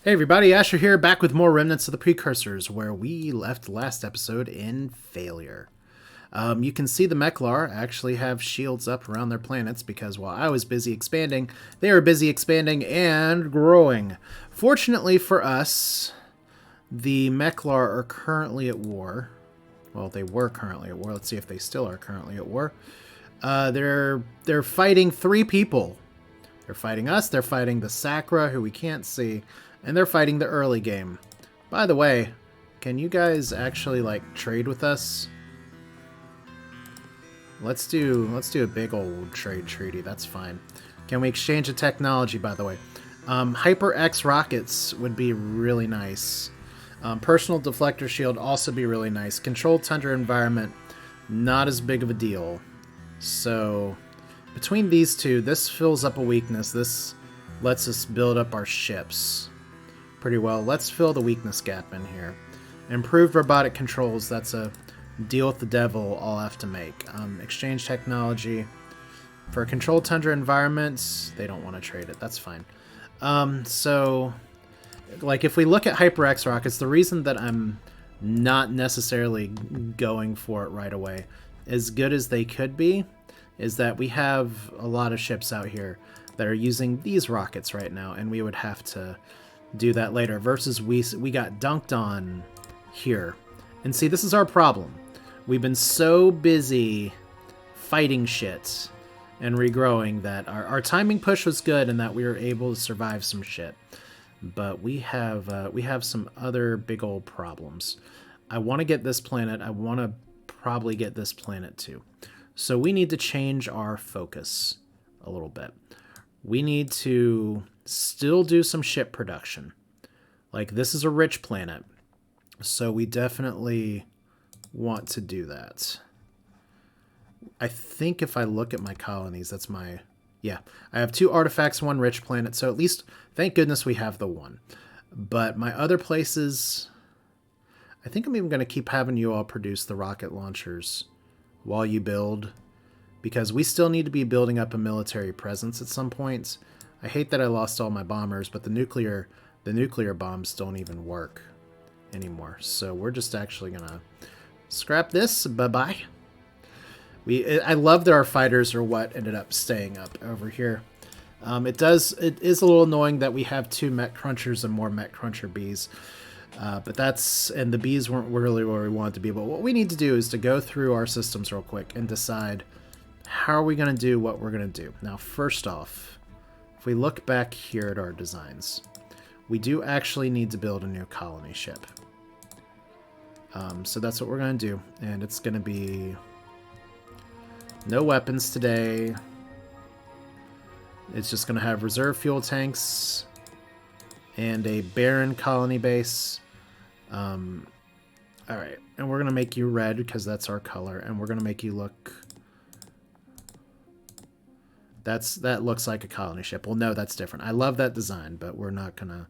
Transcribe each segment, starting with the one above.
Hey everybody, Asher here, back with more Remnants of the Precursors, where we left last episode in failure. You can see the Meklar actually have shields up around their planets because while I was busy expanding, they were busy expanding and growing. Fortunately for us, the Meklar are currently at war. Well, they were currently at war. Let's see if they still are currently at war. They're fighting three people. They're fighting us, they're fighting the Sacra, who we can't see, and they're fighting the early game. By the way, can you guys actually, like, trade with us? Let's do a big old trade treaty, that's fine. Can we exchange a technology, by the way? Hyper X rockets would be really nice. Personal deflector shield also be really nice. Controlled tundra environment, not as big of a deal. So between these two, this fills up a weakness. This lets us build up our ships pretty well. Let's fill the weakness gap in here. Improved robotic controls, that's a deal with the devil I'll have to make. Exchange technology. For controlled tundra environments, they don't want to trade it. That's fine. So, like, if we look at HyperX rockets, the reason that I'm not necessarily going for it right away, as good as they could be, is that we have a lot of ships out here that are using these rockets right now, and we would have to do that later, versus we got dunked on here. And see, this is our problem. We've been so busy fighting shit and regrowing that our timing push was good and that we were able to survive some shit. But we have some other big old problems. I want to get this planet. I want to probably get this planet too. So we need to change our focus a little bit. We need to still do some ship production. Like, this is a rich planet, so we definitely want to do that. I think if I look at my colonies, that's my... Yeah, I have 2 artifacts, 1 rich planet, so at least, thank goodness we have the 1. But my other places... I think I'm even going to keep having you all produce the rocket launchers while you build, because we still need to be building up a military presence at some points. I hate that I lost all my bombers, but the nuclear bombs don't even work anymore. So we're just actually gonna scrap this. Bye-bye. I love that our fighters are what ended up staying up over here. It is a little annoying that we have 2 mech crunchers and more mech cruncher bees. But the bees weren't really where we wanted to be. But what we need to do is to go through our systems real quick and decide how are we going to do what we're going to do. Now, first off, if we look back here at our designs, we do actually need to build a new colony ship. So that's what we're going to do. And it's going to be no weapons today. It's just going to have reserve fuel tanks and a barren colony base. Alright, and we're going to make you red because that's our color, and we're going to make you look... That looks like a colony ship. Well, no, that's different. I love that design, but we're not gonna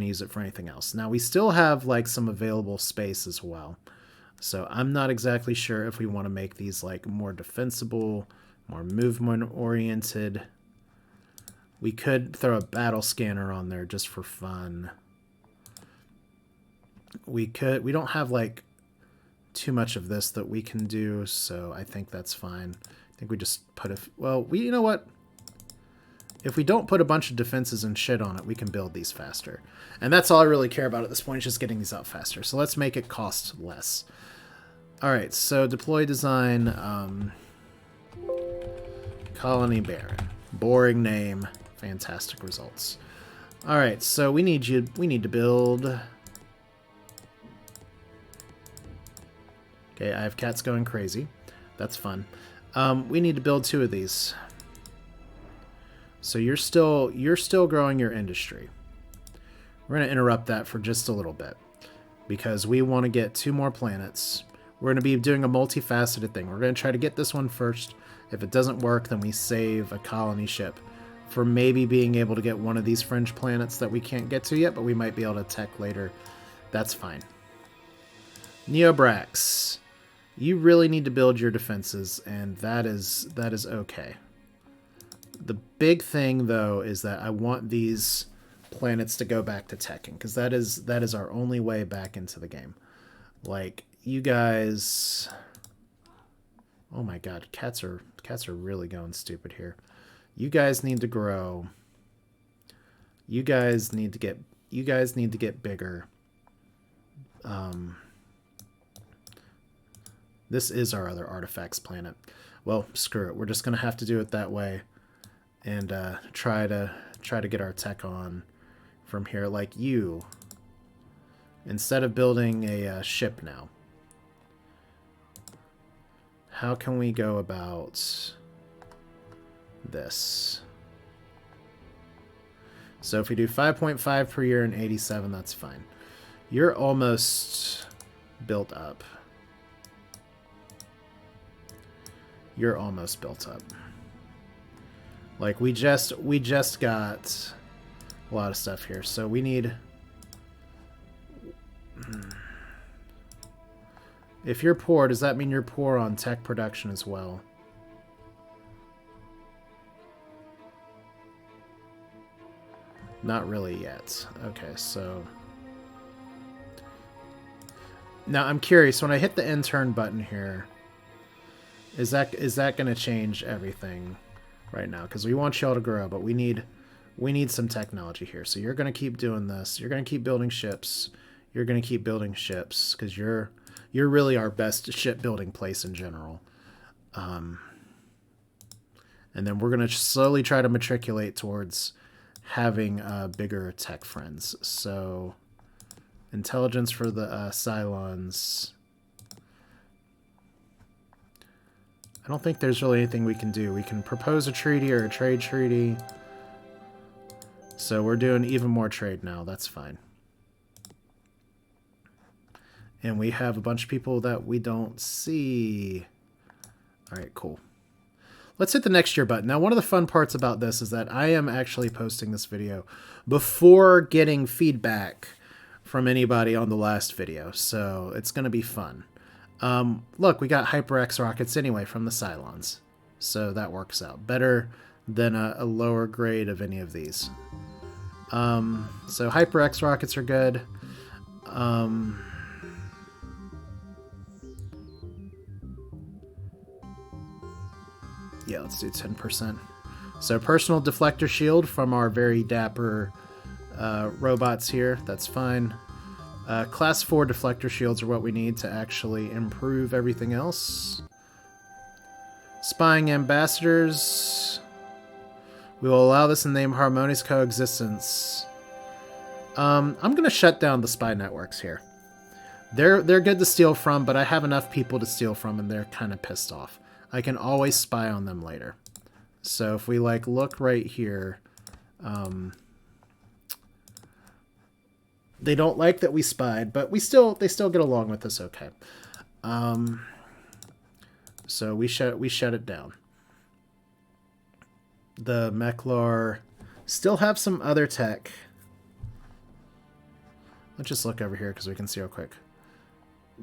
use it for anything else. Now, we still have, like, some available space as well. So I'm not exactly sure if we want to make these, like, more defensible, more movement-oriented. We could throw a battle scanner on there just for fun. We don't have, like, too much of this that we can do, so I think that's fine. I think we just put you know what? If we don't put a bunch of defenses and shit on it, we can build these faster. And that's all I really care about at this point, is just getting these out faster. So let's make it cost less. Alright, so deploy design, Colony Baron. Boring name. Fantastic results. Alright, so we need to build... Okay, I have cats going crazy. That's fun. We need to build 2 of these. So you're still growing your industry. We're going to interrupt that for just a little bit because we want to get 2 more planets. We're going to be doing a multifaceted thing. We're going to try to get this one first. If it doesn't work, then we save a colony ship for maybe being able to get one of these fringe planets that we can't get to yet, but we might be able to tech later. That's fine. Neobrax. You really need to build your defenses, and that is okay. The big thing, though, is that I want these planets to go back to teching, because that is our only way back into the game. Like, you guys... Oh my god, cats are really going stupid here. You guys need to grow. You guys need to get bigger. This is our other artifacts planet. Well, screw it. We're just gonna have to do it that way, and try to get our tech on from here. Like you, instead of building a ship now, how can we go about this? So if we do 5.5 per year and 87, that's fine. You're almost built up. You're almost built up. Like, we just got a lot of stuff here, so we need... If you're poor, does that mean you're poor on tech production as well? Not really yet. Okay, so... Now, I'm curious, when I hit the intern button here, is that going to change everything right now? Because we want y'all to grow, but we need some technology here. So you're going to keep doing this. You're going to keep building ships. You're going to keep building ships, because you're really our best shipbuilding place in general. And then we're going to slowly try to matriculate towards having bigger tech friends. So intelligence for the Cylons. I don't think there's really anything we can do. We can propose a treaty or a trade treaty. So we're doing even more trade now. That's fine. And we have a bunch of people that we don't see. All right, cool. Let's hit the next year button. Now, one of the fun parts about this is that I am actually posting this video before getting feedback from anybody on the last video. So it's going to be fun. Look, we got HyperX rockets anyway from the Cylons. So that works out. Better than a lower grade of any of these. So HyperX rockets are good. Yeah, let's do 10%. So personal deflector shield from our very dapper robots here. That's fine. Class 4 deflector shields are what we need to actually improve everything else. Spying ambassadors. We will allow this in the name of harmonious coexistence. I'm going to shut down the spy networks here. They're good to steal from, but I have enough people to steal from, and they're kind of pissed off. I can always spy on them later. So if we like look right here, they don't like that we spied, but they still get along with us okay. So we shut it down. The Meklar still have some other tech. Let's just look over here because we can see real quick.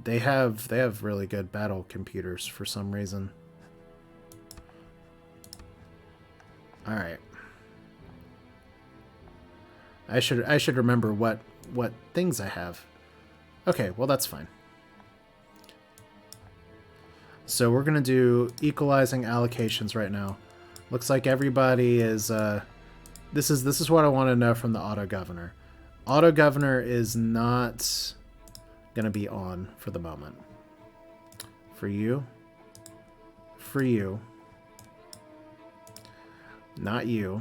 They have really good battle computers for some reason. All right. I should remember what things I have. Okay, well that's fine. So we're gonna do equalizing allocations right now. Looks like everybody is. This is what I want to know from the auto governor. Auto governor is not gonna be on for the moment. For you. For you. Not you.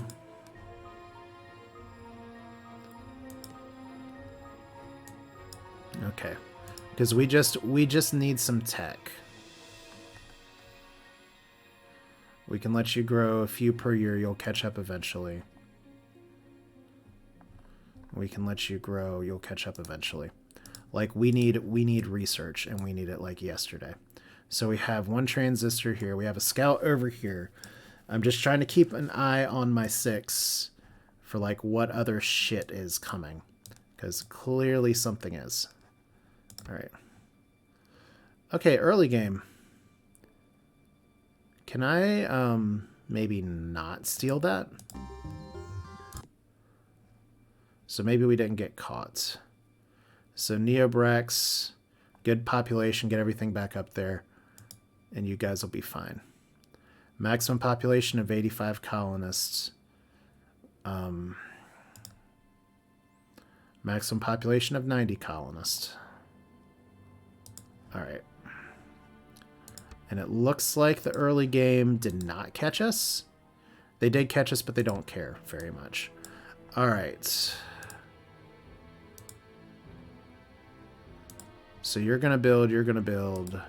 Okay. Because we just need some tech. We can let you grow a few per year. You'll catch up eventually. We can let you grow. You'll catch up eventually. Like, we need research, and we need it like yesterday. So we have one transistor here. We have a scout over here. I'm just trying to keep an eye on my 6 for like what other shit is coming, because clearly something is. All right. Okay, early game. Can I maybe not steal that? So maybe we didn't get caught. So Neobrex, good population, get everything back up there, and you guys will be fine. Maximum population of 85 colonists. Maximum population of 90 colonists. Alright. And it looks like the early game did not catch us. They did catch us, but they don't care very much. Alright. So you're going to build, you're going to build.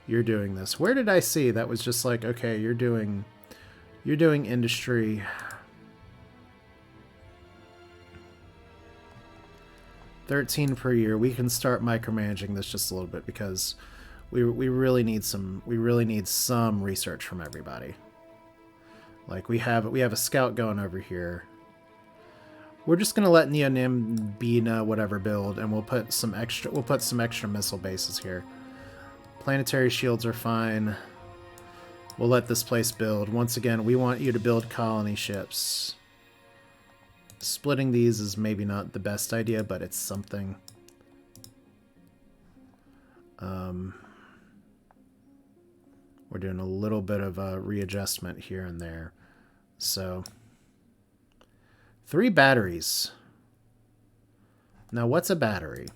You're doing this. Where did I see? That was just like, okay, you're doing industry. $13 per year. We can start micromanaging this just a little bit because we really need some research from everybody. Like we have a scout going over here. We're just gonna let NeoHuman Bina whatever build, and we'll put some extra missile bases here. Planetary shields are fine. We'll let this place build. Once again, we want you to build colony ships. Splitting these is maybe not the best idea, but it's something. We're doing a little bit of a readjustment here and there. So, 3 batteries. Now, what's a battery?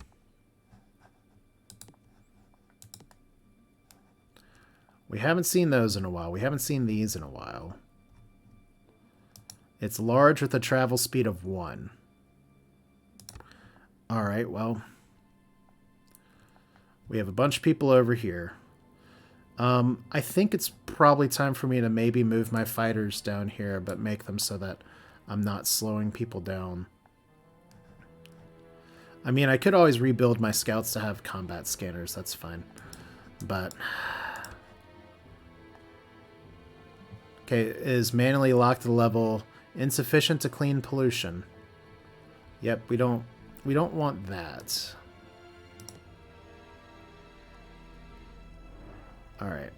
We haven't seen those in a while. We haven't seen these in a while. It's large with a travel speed of 1. Alright, well. We have a bunch of people over here. I think it's probably time for me to maybe move my fighters down here, but make them so that I'm not slowing people down. I mean, I could always rebuild my scouts to have combat scanners. That's fine. But... Okay, is manually locked to the level insufficient to clean pollution. Yep, we don't want that. All right.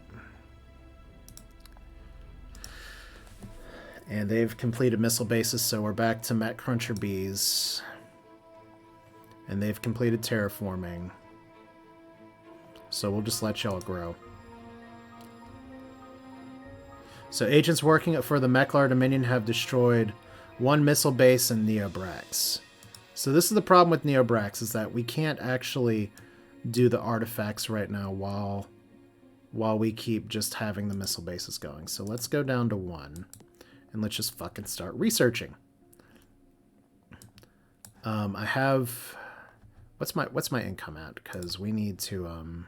And they've completed missile bases, so we're back to Met Cruncher Bees. And they've completed terraforming. So we'll just let y'all grow. So agents working for the Meklar Dominion have destroyed 1 missile base in Neobrax. So this is the problem with Neobrax, is that we can't actually do the artifacts right now while we keep just having the missile bases going. So let's go down to 1, and let's just fucking start researching. I have... What's my income at? Because we need to...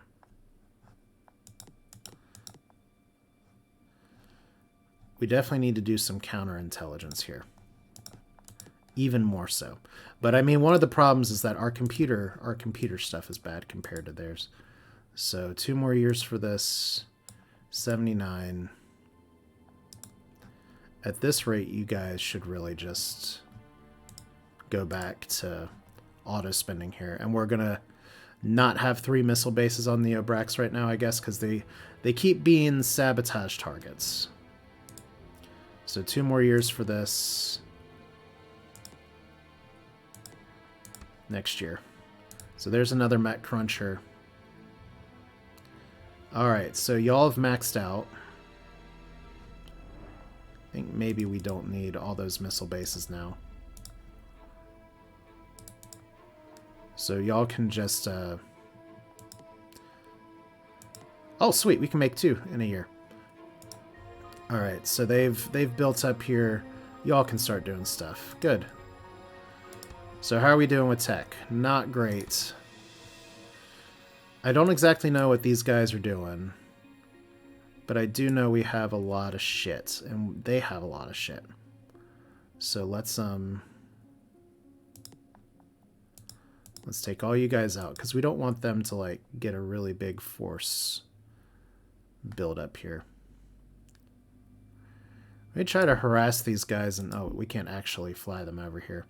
We definitely need to do some counterintelligence here. Even more so. But I mean, one of the problems is that our computer stuff is bad compared to theirs. So 2 more years for this. 79. At this rate, you guys should really just go back to auto spending here. And we're gonna not have 3 missile bases on the Neobrax right now, I guess, because they keep being sabotage targets. So 2 more years for this. Next year. So there's another Met Cruncher. Alright, so y'all have maxed out. I think maybe we don't need all those missile bases now. So y'all can just... Oh, sweet, we can make 2 in a year. Alright, so they've built up here. Y'all can start doing stuff. Good. So how are we doing with tech? Not great. I don't exactly know what these guys are doing. But I do know we have a lot of shit. And they have a lot of shit. So let's take all you guys out. Because we don't want them to, like, get a really big force build up here. Let me try to harass these guys, and oh, we can't actually fly them over here.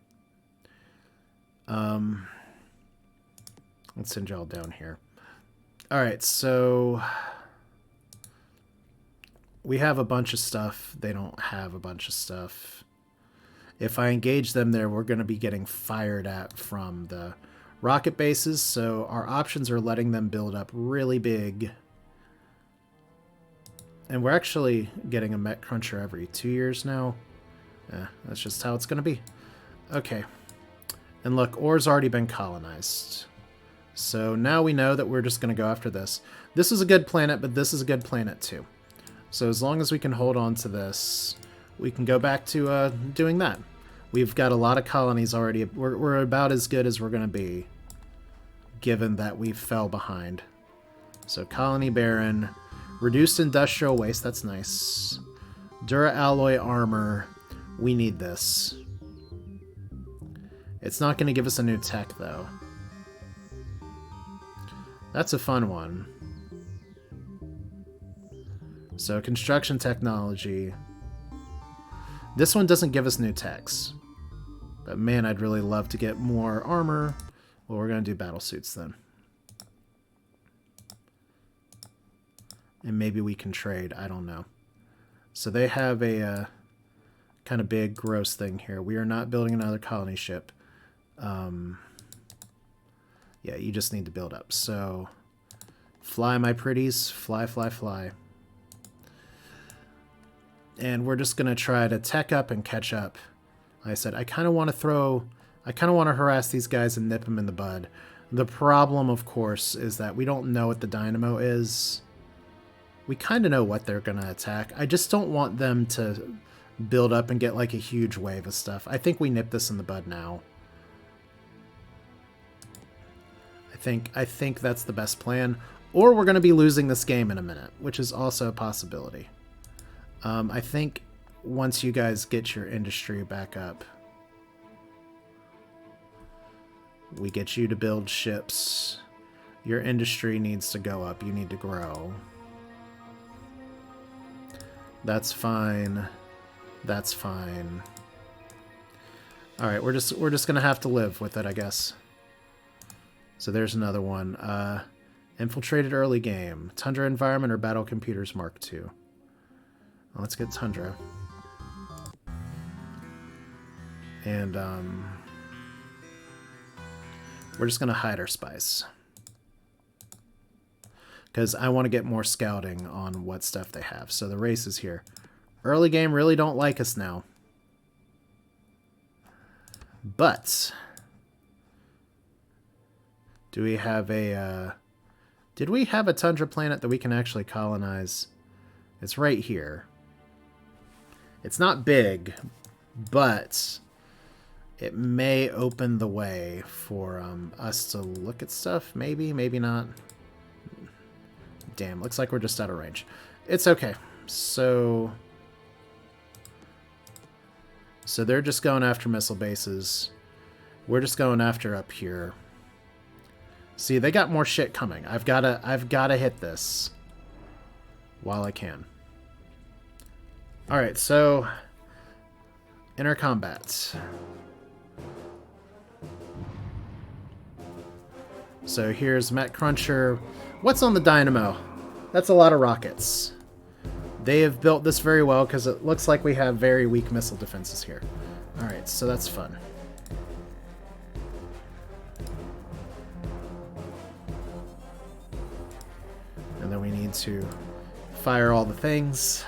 Let's send y'all down here. Alright, so we have a bunch of stuff. They don't have a bunch of stuff. If I engage them there, we're going to be getting fired at from the rocket bases, so our options are letting them build up really big. And we're actually getting a Met Cruncher every 2 years now. That's just how it's going to be. Okay. And look, Ore's already been colonized. So now we know that we're just going to go after this. This is a good planet, but this is a good planet too. So as long as we can hold on to this, we can go back to doing that. We've got a lot of colonies already. We're about as good as we're going to be, given that we fell behind. So colony barren, reduced industrial waste, that's nice. Dura alloy armor, we need this. It's not going to give us a new tech, though. That's a fun one. So, construction technology. This one doesn't give us new techs. But man, I'd really love to get more armor. Well, we're going to do battle suits then. And maybe we can trade, I don't know. So they have a kind of big, gross thing here. We are not building another colony ship. Yeah, you just need to build up. So, fly, my pretties. Fly, fly, fly. And we're just going to try to tech up and catch up. Like I said, I kind of want to harass these guys and nip them in the bud. The problem, of course, is that we don't know what the dynamo is. We kind of know what they're going to attack. I just don't want them to build up and get like a huge wave of stuff. I think we nip this in the bud now. I think that's the best plan. Or we're going to be losing this game in a minute, which is also a possibility. I think once you guys get your industry back up, we get you to build ships. Your industry needs to go up. You need to grow. That's fine. That's fine. All right, we're just gonna have to live with it, I guess. So there's another one. Infiltrated early game. Tundra environment or battle computers Mark II. Well, let's get Tundra. And we're just gonna hide our spies. Because I want to get more scouting on what stuff they have. So the race is here. Early game really don't like us now. But do we have a... did we have a tundra planet that we can actually colonize? It's right here. It's not big, but it may open the way for us to look at stuff. Maybe, maybe not. Damn, looks like we're just out of range. It's okay. So they're just going after missile bases. We're just going after up here. See, they got more shit coming. I've gotta hit this while I can. Alright, so inner combat. So here's Met Cruncher. What's on the dynamo? That's a lot of rockets. They have built this very well because it looks like we have very weak missile defenses here. Alright, so that's fun. And then we need to fire all the things.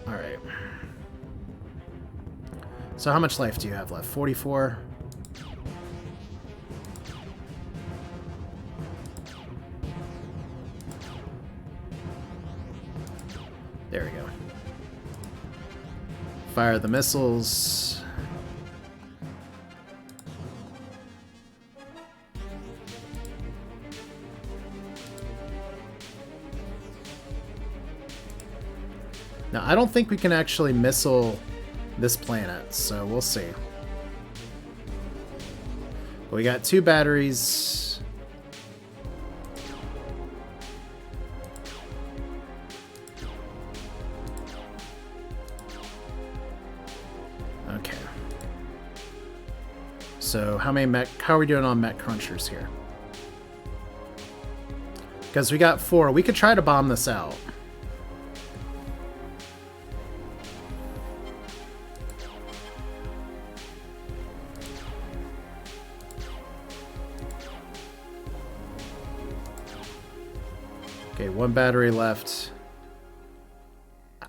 Alright. So how much life do you have left? 44? There we go. Fire the missiles. Now, I don't think we can actually missile this planet, so we'll see. But we got 2 batteries. Okay. So how are we doing on Met Crunchers here? Because we got 4. We could try to bomb this out. Okay, 1 battery left.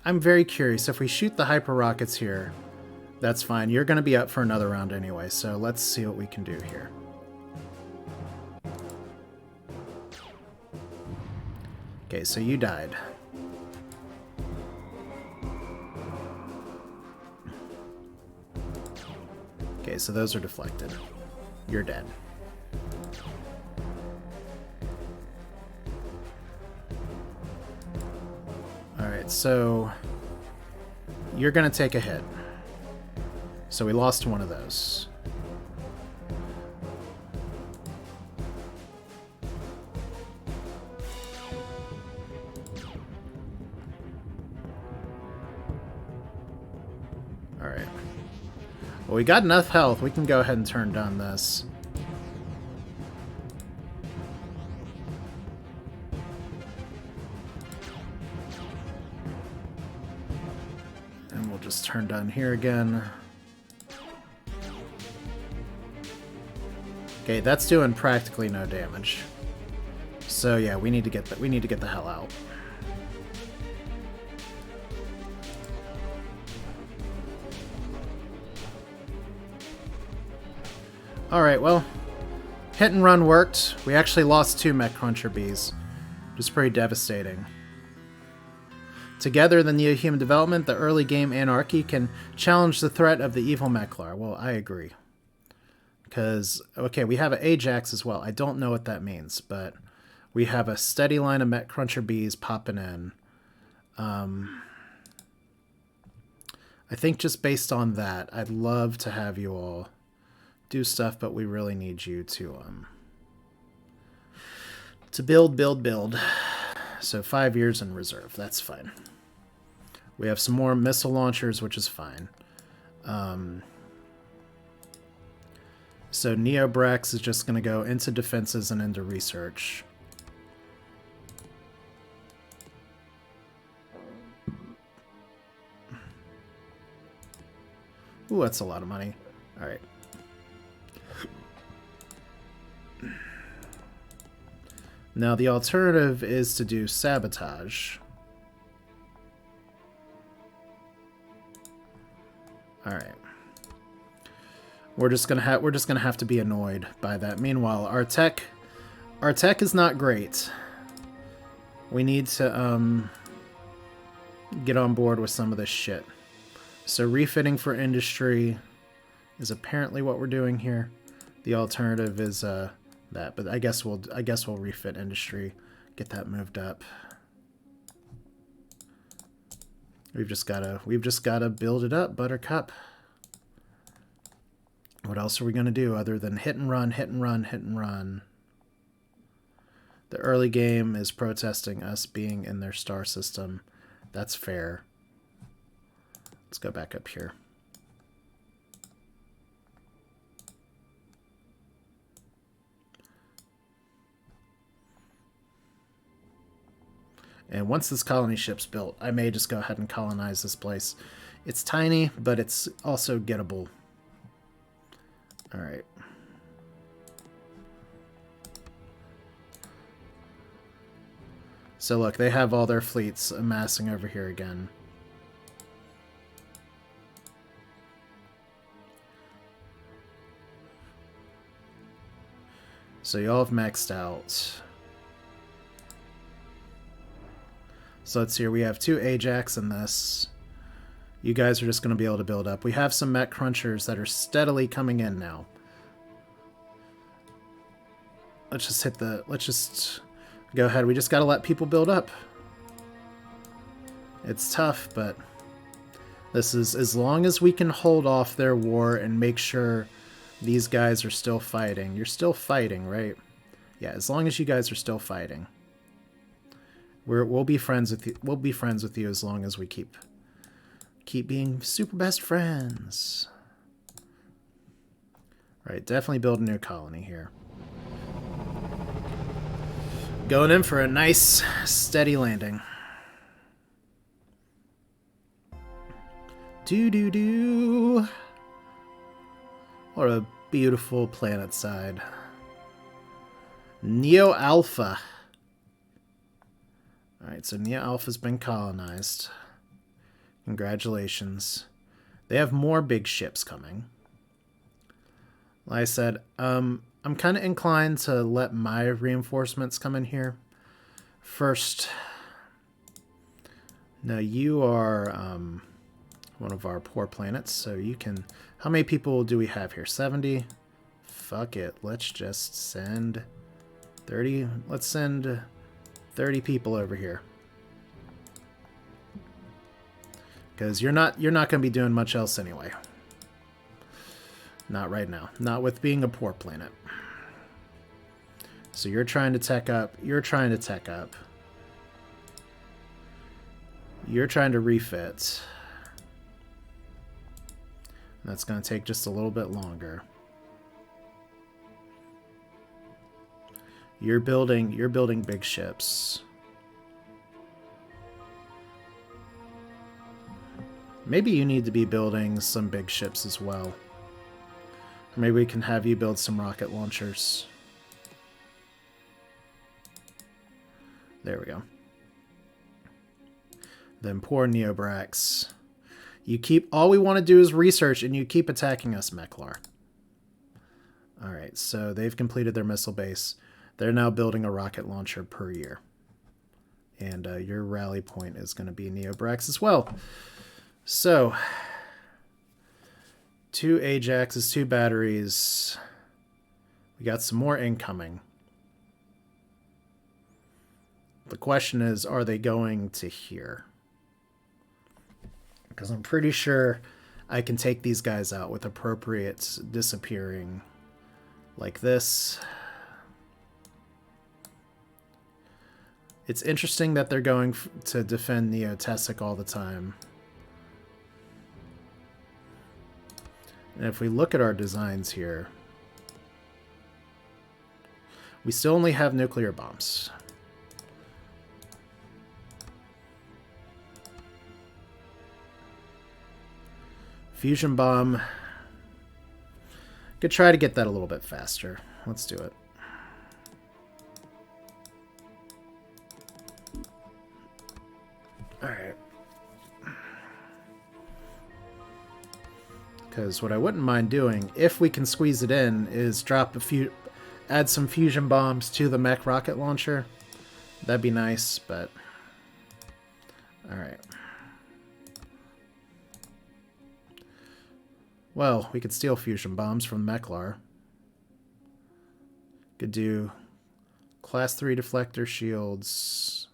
I'm very curious. If we shoot the hyper rockets here, that's fine. You're going to be up for another round anyway, so let's see what we can do here. Okay, so you died. Okay, so those are deflected. You're dead. Alright, so you're going to take a hit. So we lost one of those. Alright. Well, we got enough health. We can go ahead and turn down this. And we'll just turn down here again. Okay, that's doing practically no damage. So yeah, we need to get the hell out. Alright, well, hit and run worked. We actually lost 2 mech cruncher bees, which is pretty devastating. Together, the NeoHuman development, the early game anarchy can challenge the threat of the evil Mechlar. Well, I agree. Because, okay, we have an Ajax as well. I don't know what that means, but we have a steady line of mech cruncher bees popping in. I think just based on that, I'd love to have you all do stuff, but we really need you to build. So 5 years in reserve. That's fine. We have some more missile launchers, which is fine. So Neobrex is just going to go into defenses and into research. Ooh, that's a lot of money. All right. Now the alternative is to do sabotage. All right. We're just gonna have to be annoyed by that. Meanwhile, our tech is not great. We need to get on board with some of this shit. So refitting for industry is apparently what we're doing here. The alternative is that, but I guess we'll refit industry, get that moved up. We've just gotta build it up, Buttercup. What else are we gonna do other than hit and run, hit and run, hit and run? The early game is protesting us being in their star system. That's fair. Let's go back up here. And once this colony ship's built, I may just go ahead and colonize this place. It's tiny, but it's also gettable. All right. So look, they have all their fleets amassing over here again. So you all have maxed out. So let's see here. We have 2 Ajax in this. You guys are just going to be able to build up. We have some mech crunchers that are steadily coming in now. Let's just go ahead. We just got to let people build up. It's tough, but this is as long as we can hold off their war and make sure these guys are still fighting. You're still fighting, right? Yeah, as long as you guys are still fighting. We'll be friends with you. We'll be friends with you as long as we keep being super best friends. Right, definitely build a new colony here. Going in for a nice, steady landing. Do-do-do. What a beautiful planet side. Neo Alpha. Alright, so Neo Alpha's been colonized. Congratulations. They have more big ships coming. Like I said, I'm kind of inclined to let my reinforcements come in here. First, now you are one of our poor planets, so you can... How many people do we have here? 70? Fuck it. Let's just send 30. Let's send 30 people over here. Because you're not going to be doing much else anyway. Not right now. Not with being a poor planet. So you're trying to tech up. You're trying to tech up. You're trying to refit. That's going to take just a little bit longer. You're building big ships. Maybe you need to be building some big ships as well. Or maybe we can have you build some rocket launchers. There we go. Then poor Neobrax. You keep... All we want to do is research, and you keep attacking us, Meklar. Alright, so they've completed their missile base. They're now building a rocket launcher per year. And your rally point is going to be Neobrax as well. So, 2 Ajaxes, 2 batteries. We got some more incoming. The question is, are they going to here? Because I'm pretty sure I can take these guys out with appropriate disappearing like this. It's interesting that they're going to defend Neo-Tessic all the time. And if we look at our designs here, we still only have nuclear bombs. Fusion bomb. Could try to get that a little bit faster. Let's do it. Alright. Because what I wouldn't mind doing, if we can squeeze it in, is drop a few... Add some fusion bombs to the mech rocket launcher. That'd be nice, but... Alright. Well, we could steal fusion bombs from Meklar. Could do class 3 deflector shields.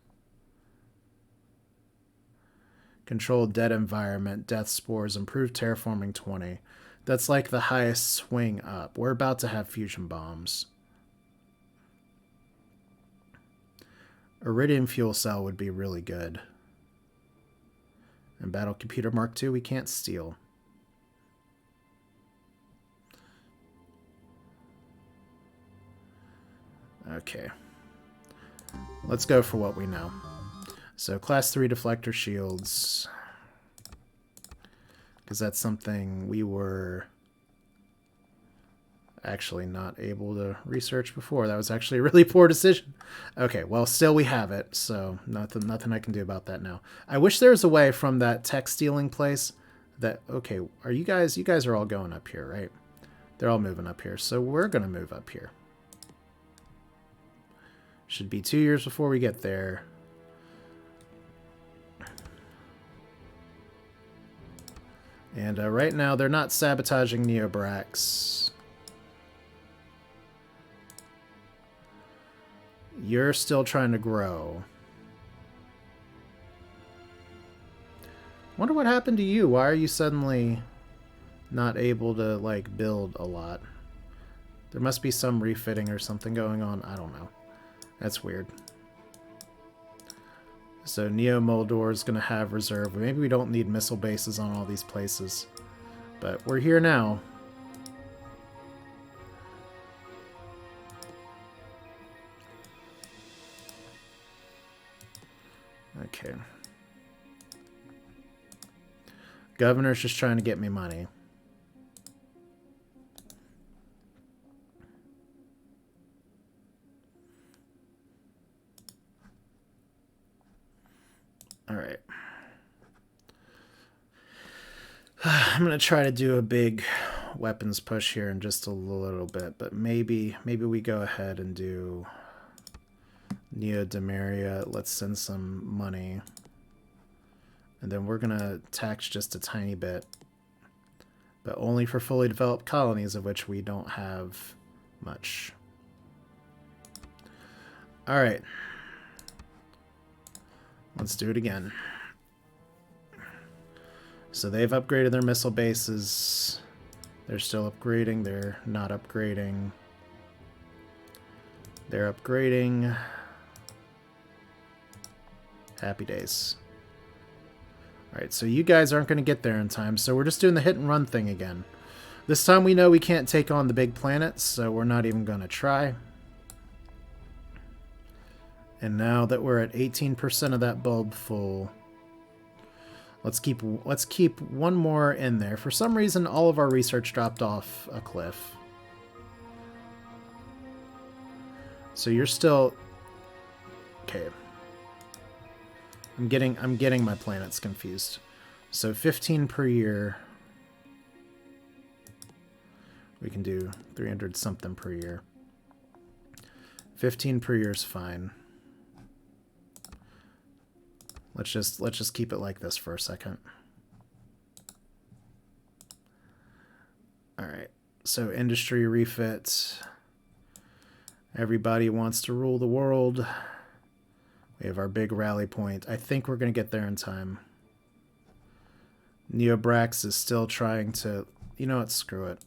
Control dead environment, death spores, improved terraforming 20. That's like the highest swing up. We're about to have fusion bombs. Iridium fuel cell would be really good. And battle computer Mark II we can't steal. Okay. Let's go for what we know. So, class 3 deflector shields. Because that's something we were actually not able to research before. That was actually a really poor decision. Okay, well, still we have it, so nothing I can do about that now. I wish there was a way from that tech stealing place that... Okay, are you guys are all going up here, right? They're all moving up here, so we're going to move up here. Should be 2 years before we get there. And right now, they're not sabotaging Neobrax. You're still trying to grow. Wonder what happened to you. Why are you suddenly not able to, like, build a lot? There must be some refitting or something going on. I don't know. That's weird. So Neo Moldor is going to have reserve. Maybe we don't need missile bases on all these places. But we're here now. Okay. Governor's just trying to get me money. All right. I'm going to try to do a big weapons push here in just a little bit, but maybe we go ahead and do Neo-Demaria. Let's send some money. And then we're going to tax just a tiny bit, but only for fully developed colonies, of which we don't have much. All right. Let's do it again. So they've upgraded their missile bases. They're still upgrading. They're not upgrading. They're upgrading. Happy days. Alright, so you guys aren't going to get there in time, so we're just doing the hit and run thing again. This time we know we can't take on the big planets, so we're not even going to try. And now that we're at 18% of that bulb full, let's keep one more in there. For some reason, all of our research dropped off a cliff. So you're still okay. I'm getting my planets confused. So 15 per year. We can do 300 something per year. 15 per year is fine. Let's just keep it like this for a second. All right. So industry refit. Everybody wants to rule the world. We have our big rally point. I think we're going to get there in time. Neobrax is still trying to... You know what? Screw it.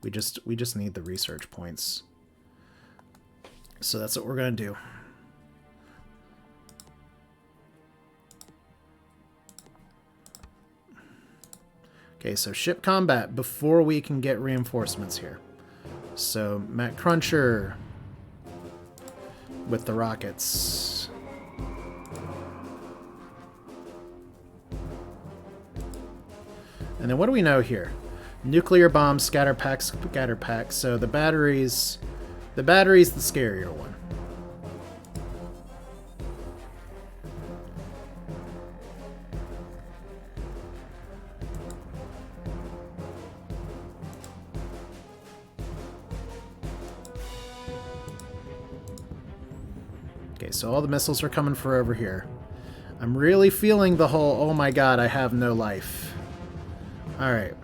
We just need the research points. So that's what we're going to do. Okay, so ship combat before we can get reinforcements here. So Matt Cruncher with the rockets. And then what do we know here? Nuclear bombs, scatter packs. So the battery's the scarier one. Okay, so all the missiles are coming for over here. I'm really feeling the whole, oh my god, I have no life. Alright.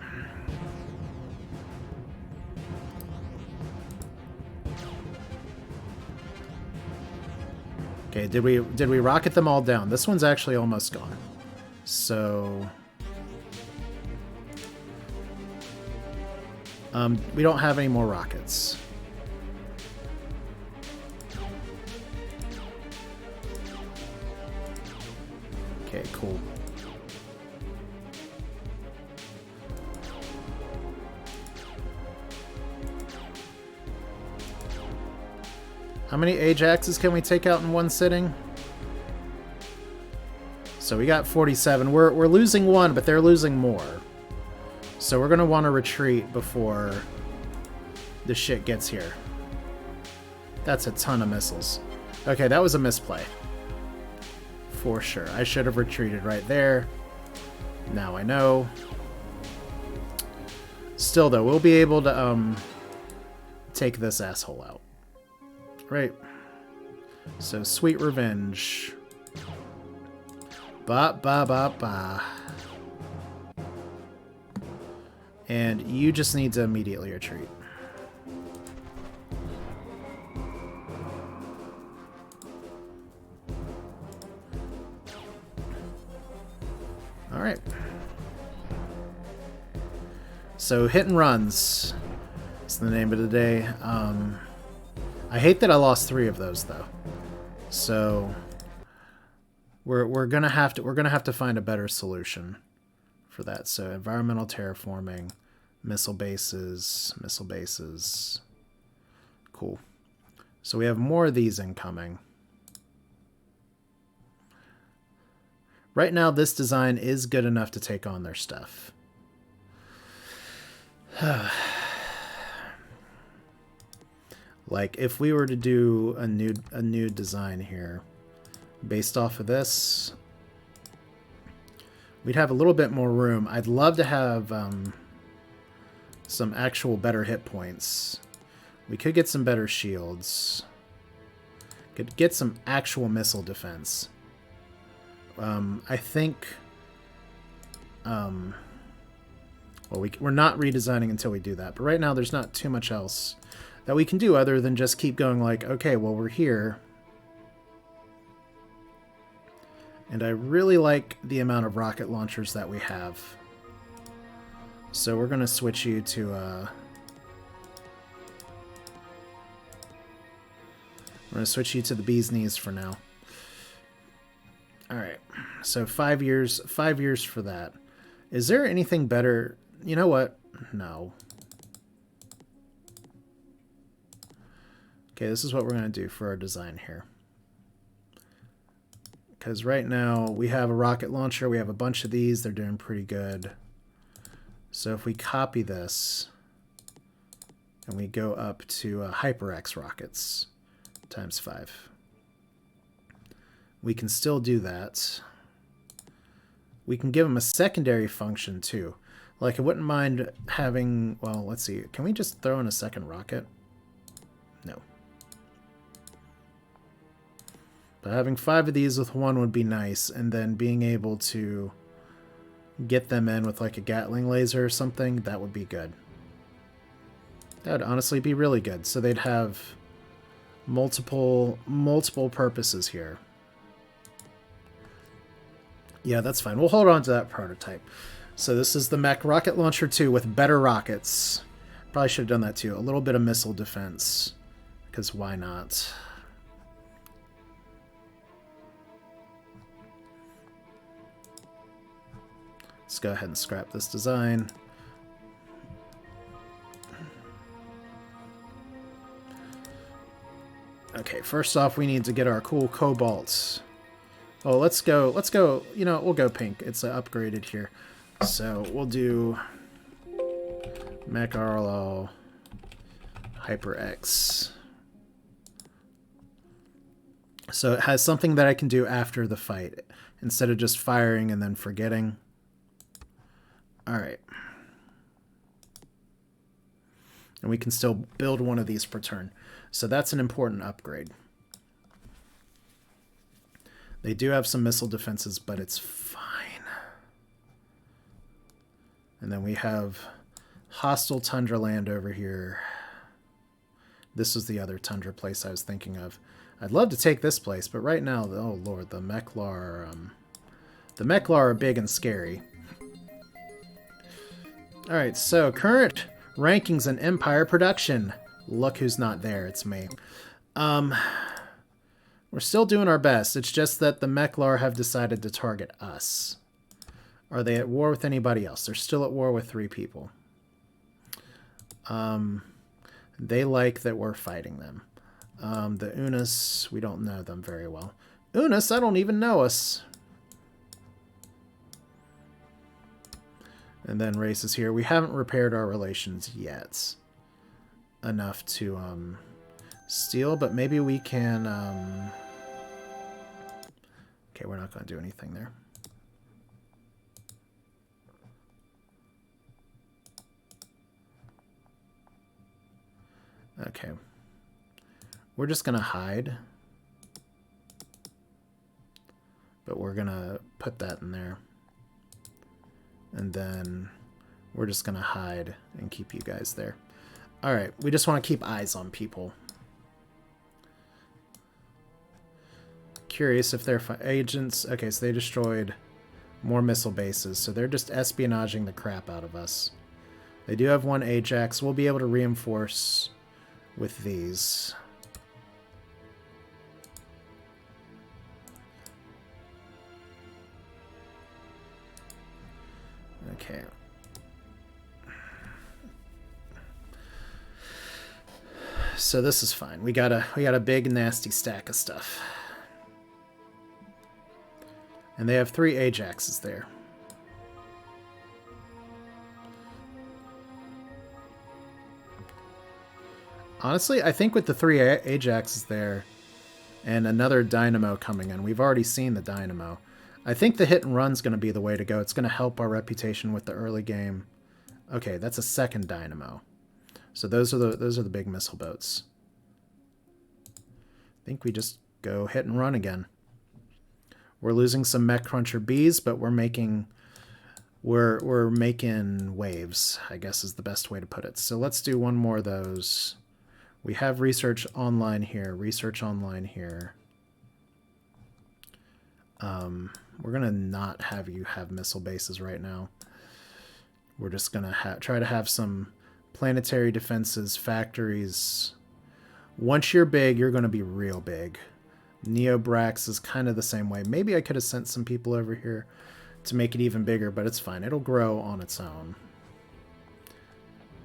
Okay, did we rocket them all down? This one's actually almost gone. So... we don't have any more rockets. Okay, cool. How many Ajaxes can we take out in one sitting? So we got 47. We're losing one, but they're losing more. So we're going to want to retreat before the shit gets here. That's a ton of missiles. Okay, that was a misplay. For sure. I should have retreated right there. Now I know. Still, though, we'll be able to take this asshole out. Right. So, sweet revenge. Ba ba ba ba. And you just need to immediately retreat. Alright. So, hit and runs is the name of the day. I hate that I lost 3 of those, though. So we're gonna have to find a better solution for that. So environmental terraforming, missile bases. Cool. So we have more of these incoming. Right now, this design is good enough to take on their stuff. Like, if we were to do a new design here, based off of this, we'd have a little bit more room. I'd love to have some actual better hit points. We could get some better shields. Could get some actual missile defense. I think... well, we're not redesigning until we do that. But right now, there's not too much else that we can do other than just keep going like, okay, well, we're here. And I really like the amount of rocket launchers that we have. So we're going to switch you to... we're going to switch you to the bee's knees for now. Alright, so 5 years for that. Is there anything better? You know what? No. Okay, this is what we're going to do for our design here. Because right now we have a rocket launcher, we have a bunch of these, they're doing pretty good. So if we copy this and we go up to HyperX rockets times 5, we can still do that. We can give them a secondary function too. Like, I wouldn't mind having, well, let's see, can we just throw in a second rocket? No. But having 5 of these with 1 would be nice, and then being able to get them in with like a Gatling laser or something, that would be good. That would honestly be really good. So they'd have multiple purposes here. Yeah, that's fine. We'll hold on to that prototype. So this is the Mech Rocket Launcher 2 with better rockets. Probably should have done that too. A little bit of missile defense, because why not? Let's go ahead and scrap this design. Okay, first off, we need to get our cool cobalts. Oh, let's go, you know, we'll go pink. It's upgraded here. So we'll do Mech Arlo HyperX. So it has something that I can do after the fight, instead of just firing and then forgetting. Alright. And we can still build one of these per turn. So that's an important upgrade. They do have some missile defenses, but it's fine. And then we have hostile tundra land over here. This was the other tundra place I was thinking of. I'd love to take this place, but right now, oh lord, the Mechlar are big and scary. Alright, so current rankings in Empire production. Look who's not there, it's me. We're still doing our best. It's just that the Mechlar have decided to target us. Are they at war with anybody else? They're still at war with 3 people. They like that we're fighting them. The Unis, we don't know them very well. Unis, I don't even know us. And then races here. We haven't repaired our relations yet enough to steal, but maybe we can... Okay, we're not going to do anything there. Okay. We're just going to hide. But we're going to put that in there. And then we're just going to hide and keep you guys there. Alright, we just want to keep eyes on people. Curious if they're agents. Okay, so they destroyed more missile bases, so they're just espionaging the crap out of us. They do have 1 Ajax. We'll be able to reinforce with these. Okay. So this is fine. We got a big nasty stack of stuff. And they have 3 Ajaxes there. Honestly, I think with the 3 Ajaxes there and another Dynamo coming in, we've already seen the Dynamo. I think the hit and run's going to be the way to go. It's going to help our reputation with the early game. Okay, that's a second Dynamo. So those are the big missile boats. I think we just go hit and run again. We're losing some Mech Cruncher Bees, but we're making waves, I guess is the best way to put it. So let's do one more of those. We have research online here. Research online here. We're gonna not have you have missile bases right now. We're just gonna try to have some planetary defenses, factories. Once you're big, you're gonna be real big. Neobrax is kind of the same way. Maybe I could have sent some people over here to make it even bigger, but it's fine. It'll grow on its own.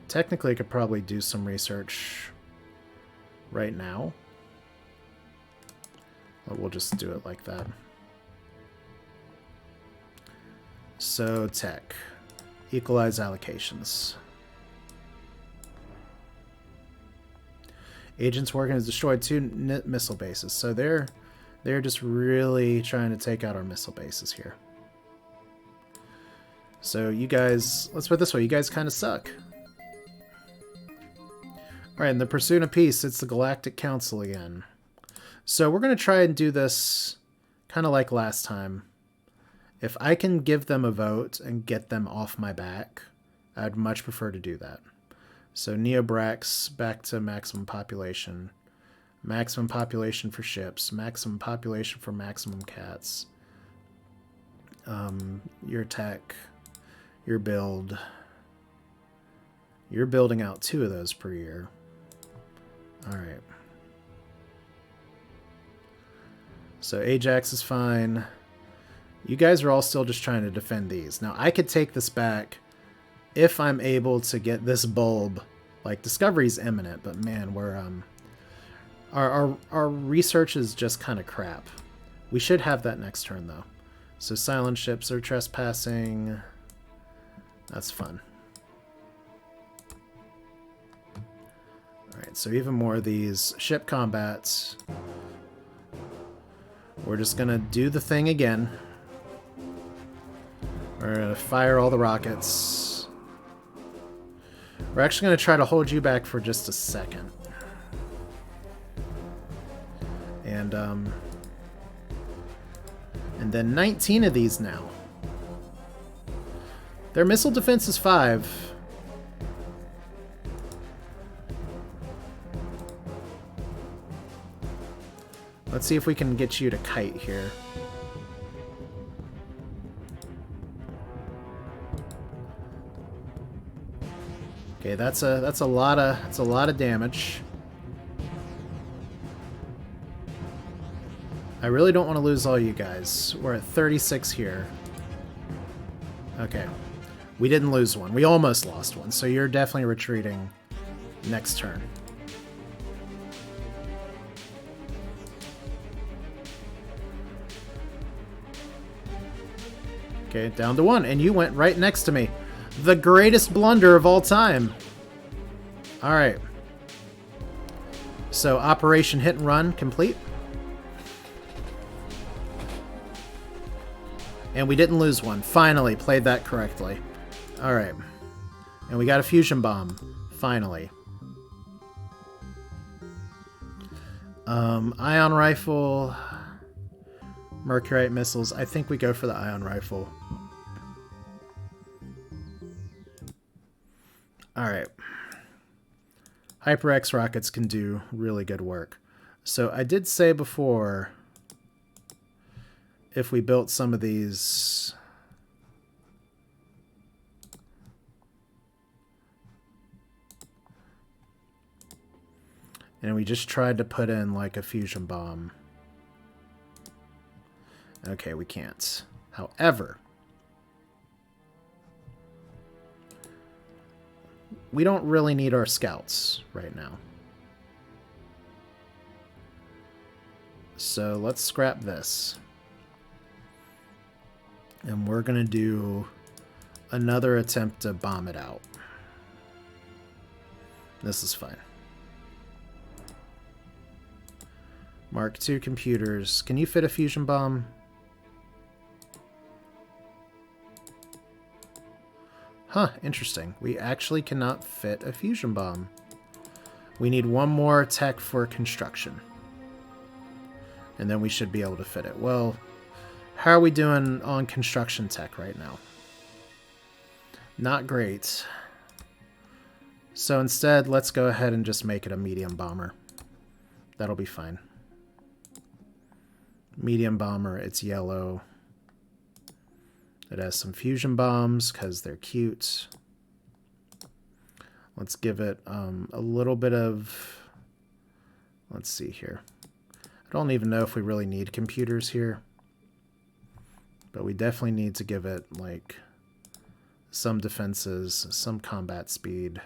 Technically, I could probably do some research right now. But we'll just do it like that. So, tech. Equalize allocations. Agents working has destroyed 2 missile bases. So they're just really trying to take out our missile bases here. So you guys, let's put it this way, you guys kind of suck. Alright, in the pursuit of peace, it's the Galactic Council again. So we're going to try and do this kind of like last time. If I can give them a vote and get them off my back, I'd much prefer to do that. So Neobrax back to maximum population. Maximum population for ships. Maximum population for maximum cats. Your tech. Your build. You're building out 2 of those per year. Alright. So Ajax is fine. You guys are all still just trying to defend these. Now I could take this back if I'm able to get this bulb. Like, Discovery's imminent, but man, we're our research is just kind of crap. We should have that next turn though. So silent ships are trespassing. That's fun. Alright, so even more of these ship combats. We're just gonna do the thing again. We're gonna fire all the rockets. We're actually gonna try to hold you back for just a second. And then 19 of these now. Their missile defense is 5. Let's see if we can get you to kite here. Okay, that's a lot of damage. I really don't want to lose all you guys. We're at 36 here. Okay. We didn't lose one. We almost lost one, so you're definitely retreating next turn. Okay, down to 1, and you went right next to me. The greatest blunder of all time. Alright. So, Operation Hit and Run complete. And we didn't lose one. Finally, played that correctly. Alright. And we got a fusion bomb. Finally. Ion rifle. Mercurite missiles. I think we go for the ion rifle. Alright. HyperX rockets can do really good work. So I did say before, if we built some of these... and we just tried to put in like a fusion bomb. Okay, we can't. However, we don't really need our scouts right now. So let's scrap this. And we're going to do another attempt to bomb it out. This is fine. Mark II computers. Can you fit a fusion bomb? Huh, interesting. We actually cannot fit a fusion bomb. We need one more tech for construction. And then we should be able to fit it. Well, how are we doing on construction tech right now? Not great. So instead, let's go ahead and just make it a medium bomber. That'll be fine. Medium bomber, it's yellow. It has some fusion bombs because they're cute. Let's give it a little bit of... Let's see here. I don't even know if we really need computers here. But we definitely need to give it, like, some defenses, some combat speed.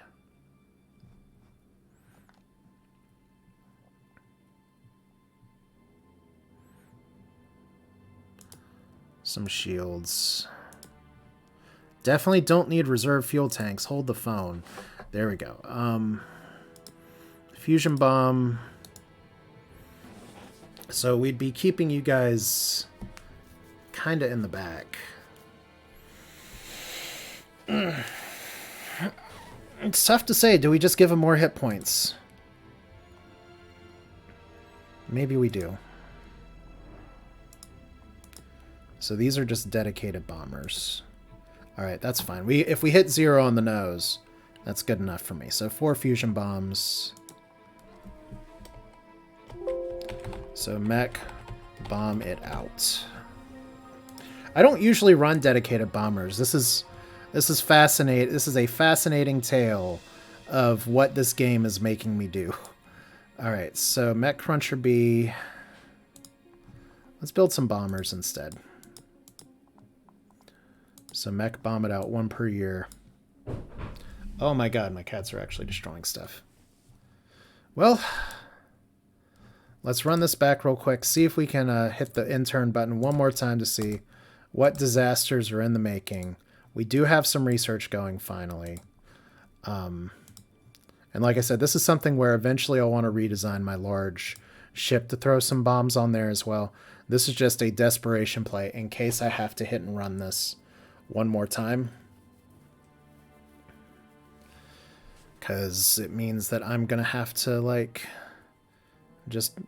Some shields. Definitely don't need reserve fuel tanks. Hold the phone. There we go. Fusion bomb. So we'd be keeping you guys kind of in the back. It's tough to say. Do we just give them more hit points? Maybe we do. So these are just dedicated bombers. Alright, that's fine. If we hit 0 on the nose, that's good enough for me. So 4 fusion bombs. So mech, bomb it out. I don't usually run dedicated bombers. This is fascinating. This is a fascinating tale of what this game is making me do. Alright, so mech cruncher B. Let's build some bombers instead. So mech bomb it out, 1 per year. Oh my god, my cats are actually destroying stuff. Well, let's run this back real quick. See if we can hit the intern button one more time to see what disasters are in the making. We do have some research going finally. And like I said, this is something where eventually I'll want to redesign my large ship to throw some bombs on there as well. This is just a desperation play in case I have to hit and run this one more time, because it means that I'm gonna have to, like, just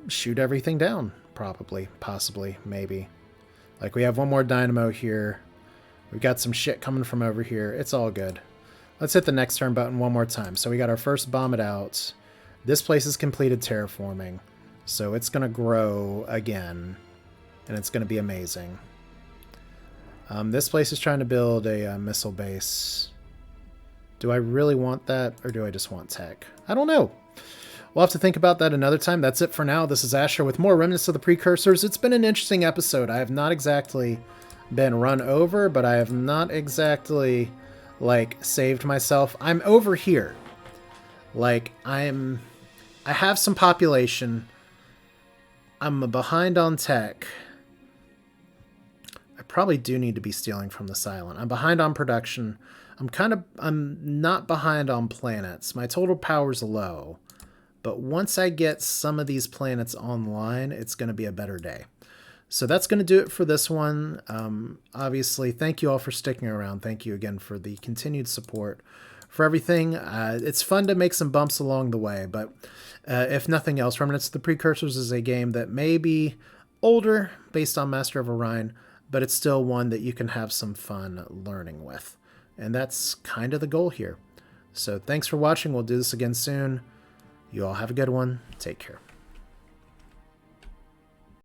shoot everything down, probably, possibly, maybe. Like, we have one more dynamo here, we've got some shit coming from over here, it's all good. Let's hit the next turn button one more time. So we got our first bomb it out. This place is completed terraforming, so it's gonna grow again, and it's gonna be amazing. This place is trying to build a missile base. Do I really want that, or do I just want tech? I don't know. We'll have to think about that another time. That's it for now. This is Asher with more Remnants of the Precursors. It's been an interesting episode. I have not exactly been run over, but I have not exactly, like, saved myself. I'm over here. Like, I have some population. I'm behind on tech. Probably do need to be stealing from the silent. I'm behind on production. I'm not behind on planets. My total power's low. But once I get some of these planets online, it's going to be a better day. So that's going to do it for this one. Obviously, thank you all for sticking around. Thank you again for the continued support for everything. It's fun to make some bumps along the way, but if nothing else, Remnants of the Precursors is a game that may be older based on Master of Orion, but it's still one that you can have some fun learning with. And that's kind of the goal here. So thanks for watching. We'll do this again soon. You all have a good one. Take care.